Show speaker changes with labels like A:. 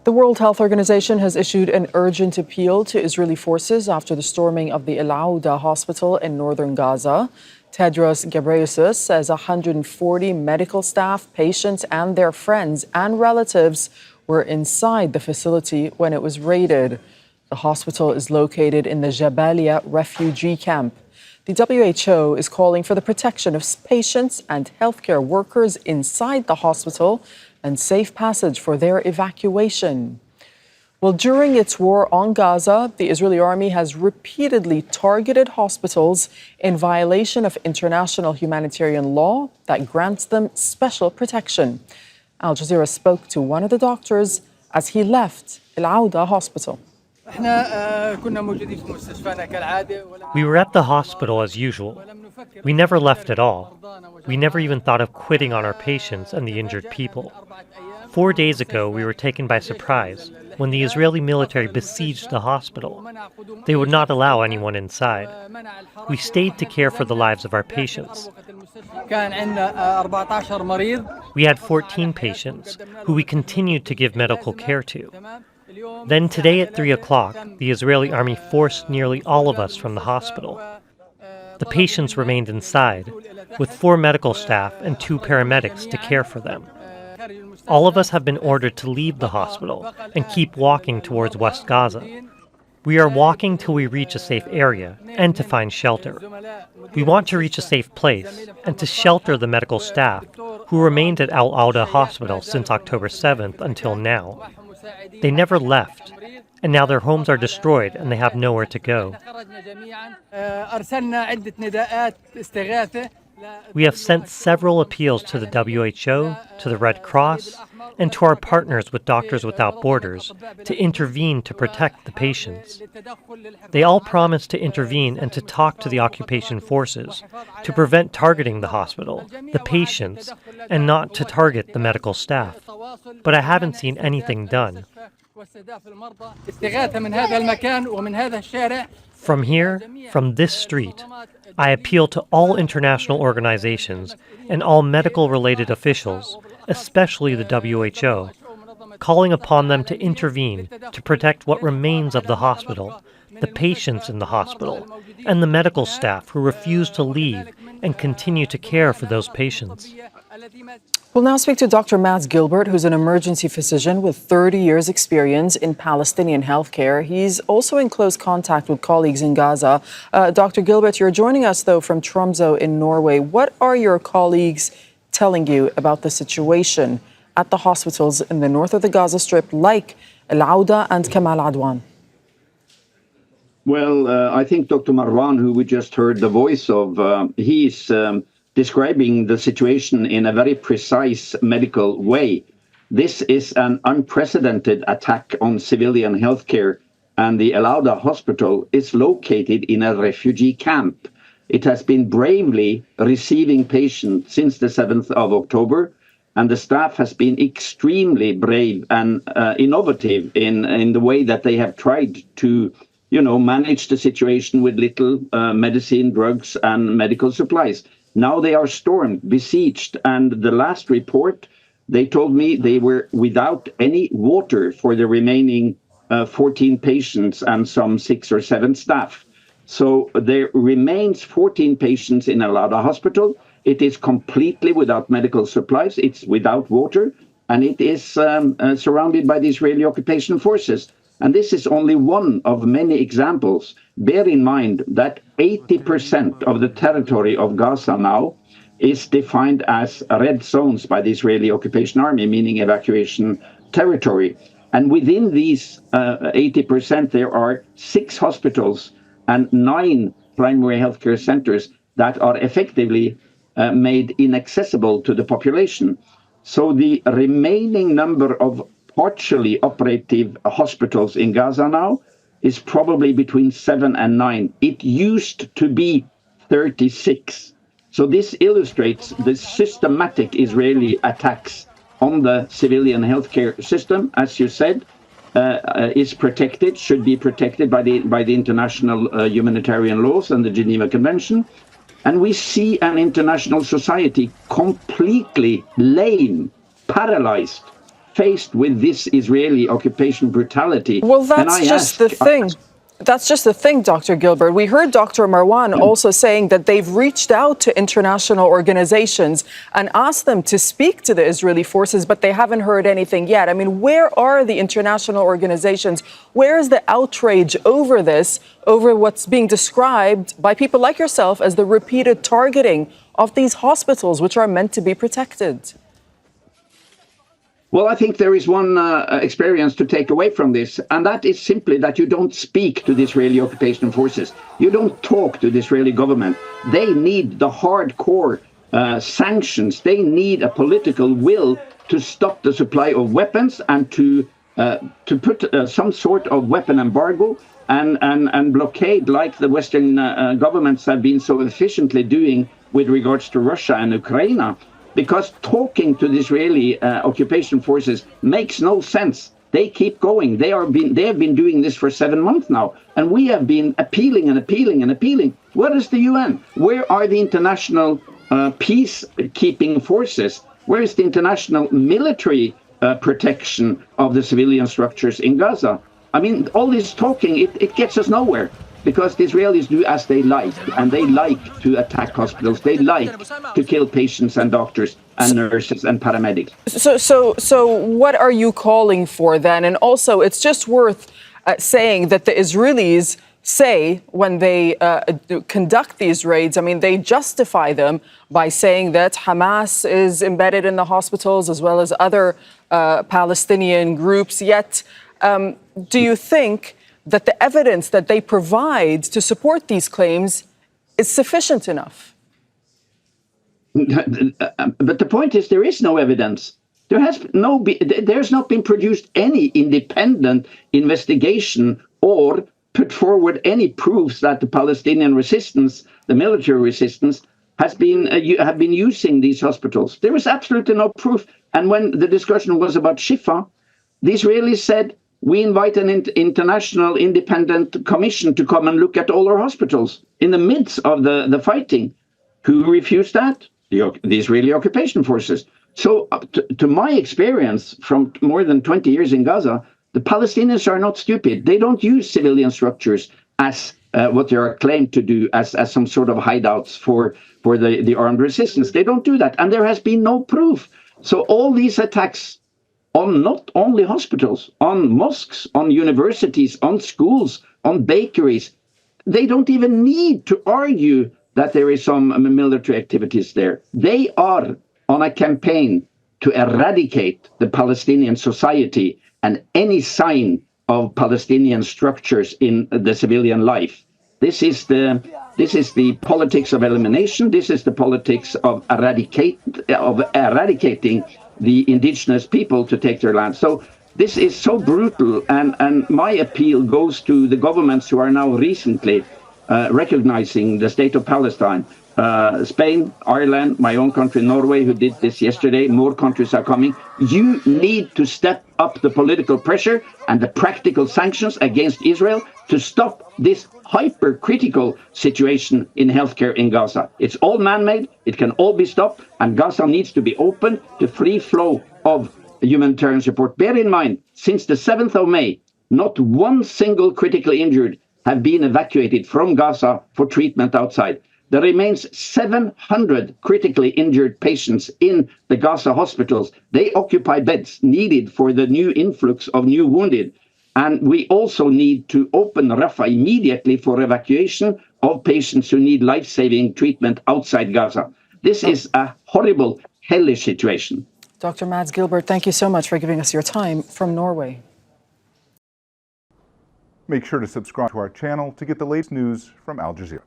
A: The World Health Organization has issued an urgent appeal to Israeli forces after the storming of the al-Awda hospital in northern Gaza. Tedros Ghebreyesus says 140 medical staff, patients, and their friends and relatives were inside the facility when it was raided. The hospital is located in the Jabalia refugee camp. The WHO is calling for the protection of patients and healthcare workers inside the hospital and safe passage for their evacuation. Well, during its war on Gaza, the Israeli army has repeatedly targeted hospitals in violation of international humanitarian law that grants them special protection. Al Jazeera spoke to one of the doctors as he left al-Awda hospital.
B: We were at the hospital as usual. We never left at all. We never even thought of quitting on our patients and the injured people. 4 days ago, we were taken by surprise when the Israeli military besieged the hospital. They would not allow anyone inside. We stayed to care for the lives of our patients. We had 14 patients who we continued to give medical care to. Then today at 3 o'clock, the Israeli army forced nearly all of us from the hospital. The patients remained inside, with 4 medical staff and 2 paramedics to care for them. All of us have been ordered to leave the hospital and keep walking towards West Gaza. We are walking till we reach a safe area and to find shelter. We want to reach a safe place and to shelter the medical staff who remained at al-Awda hospital since October 7th until now. They never left, and now their homes are destroyed and they have nowhere to go. We have sent several appeals to the WHO, to the Red Cross, and to our partners with Doctors Without Borders to intervene to protect the patients. They all promised to intervene and to talk to the occupation forces to prevent targeting the hospital, the patients, and not to target the medical staff. But I haven't seen anything done. From here, from this street, I appeal to all international organizations and all medical-related officials, especially the WHO, calling upon them to intervene to protect what remains of the hospital, the patients in the hospital, and the medical staff who refuse to leave and continue to care for those patients.
A: We'll now speak to Dr. Mads Gilbert, who's an emergency physician with 30 years' experience in Palestinian healthcare. He's also in close contact with colleagues in Gaza. Dr. Gilbert, you're joining us, though, from Tromsø in Norway. What are your colleagues telling you about the situation at the hospitals in the north of the Gaza Strip, like al-Awda and Kamal Adwan?
C: Well, I think Dr. Marwan, who we just heard the voice of, he's describing the situation in a very precise medical way. This is an unprecedented attack on civilian healthcare, and the al-Awda hospital is located in a refugee camp. It has been bravely receiving patients since the 7th of October, and the staff has been extremely brave and innovative in the way that they have tried to manage the situation with little medicine, drugs, and medical supplies. Now they are stormed, besieged, and the last report, they told me they were without any water for the remaining 14 patients and some 6 or 7 staff. So there remains 14 patients in al-Awda hospital. It is completely without medical supplies, it's without water, and it is surrounded by the Israeli occupation forces. And this is only one of many examples. Bear in mind that 80% of the territory of Gaza now is defined as red zones by the Israeli occupation army, meaning evacuation territory. And within these 80%, there are 6 hospitals and 9 primary healthcare centers that are effectively made inaccessible to the population. So the remaining number of partially operative hospitals in Gaza now is probably between 7 and 9. It used to be 36. So this illustrates the systematic Israeli attacks on the civilian healthcare system, as you said, is protected, should be protected by the international humanitarian laws and the Geneva Convention. And we see an international society completely lame, paralyzed, faced with this Israeli occupation brutality.
A: Well, that's just the thing. That's just the thing, Dr. Gilbert. We heard Dr. Marwan also saying that they've reached out to international organizations and asked them to speak to the Israeli forces, but they haven't heard anything yet. I mean, where are the international organizations? Where is the outrage over this, over what's being described by people like yourself as the repeated targeting of these hospitals, which are meant to be protected?
C: Well, I think there is one experience to take away from this, and that is simply that you don't speak to the Israeli occupation forces. You don't talk to the Israeli government. They need the hardcore sanctions. They need a political will to stop the supply of weapons and to put some sort of weapon embargo and blockade like the Western governments have been so efficiently doing with regards to Russia and Ukraine. Because talking to the Israeli occupation forces makes no sense. They keep going. They have been doing this for 7 months now, and we have been appealing and appealing and appealing. Where is the UN? Where are the international peacekeeping forces? Where is the international military protection of the civilian structures in Gaza? I mean, all this talking, it gets us nowhere. Because the Israelis do as they like, and they like to attack hospitals. They like to kill patients and doctors and nurses and paramedics.
A: So what are you calling for then? And also, it's just worth saying that the Israelis say when they conduct these raids, I mean, they justify them by saying that Hamas is embedded in the hospitals as well as other Palestinian groups. Yet, do you think that the evidence that they provide to support these claims is sufficient enough?
C: But the point is, there is no evidence. There's not been produced any independent investigation or put forward any proofs that the Palestinian resistance, the military resistance, have been using these hospitals. There is absolutely no proof. And when the discussion was about Shifa, the Israelis said, we invite an international independent commission to come and look at all our hospitals in the midst of the fighting. Who refused that? The Israeli occupation forces. So to my experience from more than 20 years in Gaza, the Palestinians are not stupid. They don't use civilian structures as what they are claimed to do as some sort of hideouts for the armed resistance. They don't do that. And there has been no proof. So all these attacks on not only hospitals, on mosques, on universities, on schools, on bakeries. They don't even need to argue that there is some military activities there. They are on a campaign to eradicate the Palestinian society and any sign of Palestinian structures in the civilian life. This is the politics of elimination. This is the politics of eradicating the indigenous people to take their land. So this is so brutal, and my appeal goes to the governments who are now recently recognizing the state of Palestine. Spain, Ireland, my own country, Norway, who did this yesterday. More countries are coming. You need to step up the political pressure and the practical sanctions against Israel to stop this hypercritical situation in healthcare in Gaza. It's all man-made. It can all be stopped. And Gaza needs to be open to free flow of humanitarian support. Bear in mind, since the 7th of May, not one single critically injured have been evacuated from Gaza for treatment outside. There remains 700 critically injured patients in the Gaza hospitals. They occupy beds needed for the new influx of new wounded. And we also need to open Rafah immediately for evacuation of patients who need life-saving treatment outside Gaza. This is a horrible, hellish situation.
A: Dr. Mads Gilbert, thank you so much for giving us your time from Norway.
D: Make sure to subscribe to our channel to get the latest news from Al Jazeera.